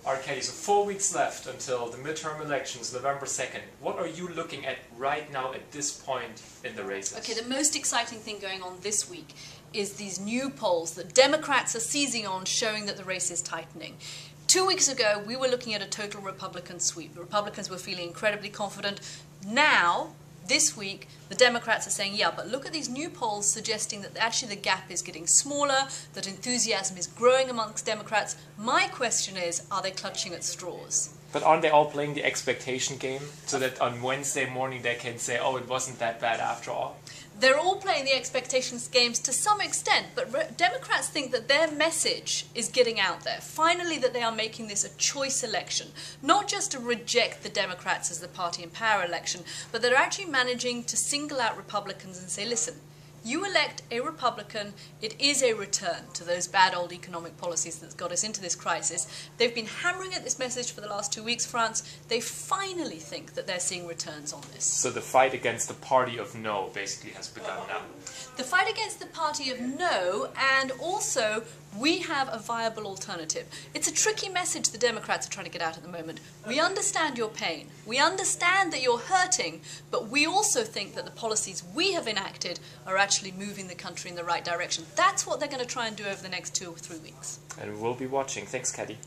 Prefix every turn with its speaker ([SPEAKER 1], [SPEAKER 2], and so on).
[SPEAKER 1] Okay, so 4 weeks left until the midterm elections, November 2nd. What are you looking at right now at this point in the races?
[SPEAKER 2] Okay, the most exciting thing going on this week is these new polls that Democrats are seizing on, showing that the race is tightening. 2 weeks ago, we were looking at a total Republican sweep. The Republicans were feeling incredibly confident. Now, this week, the Democrats are saying, yeah, but look at these new polls suggesting that actually the gap is getting smaller, that enthusiasm is growing amongst Democrats. My question is, are they clutching at straws?
[SPEAKER 1] But aren't they all playing the expectation game so that on Wednesday morning they can say, oh, it wasn't that bad after all?
[SPEAKER 2] They're all playing the expectations games to some extent, but Democrats think that their message is getting out there. Finally, that they are making this a choice election, not just to reject the Democrats as the party in power election, but they're actually managing to single out Republicans and say, listen, you elect a Republican, it is a return to those bad old economic policies that's got us into this crisis. They've been hammering at this message for the last 2 weeks, France. They finally think that they're seeing returns on this.
[SPEAKER 1] So the fight against the party of no basically has begun now.
[SPEAKER 2] The fight against the party of no, and also we have a viable alternative. It's a tricky message the Democrats are trying to get out at the moment. We understand your pain. We understand that you're hurting, but we also think that the policies we have enacted are actually moving the country in the right direction. That's what they're going to try and do over the next 2 or 3 weeks.
[SPEAKER 1] And we'll be watching. Thanks, Katty.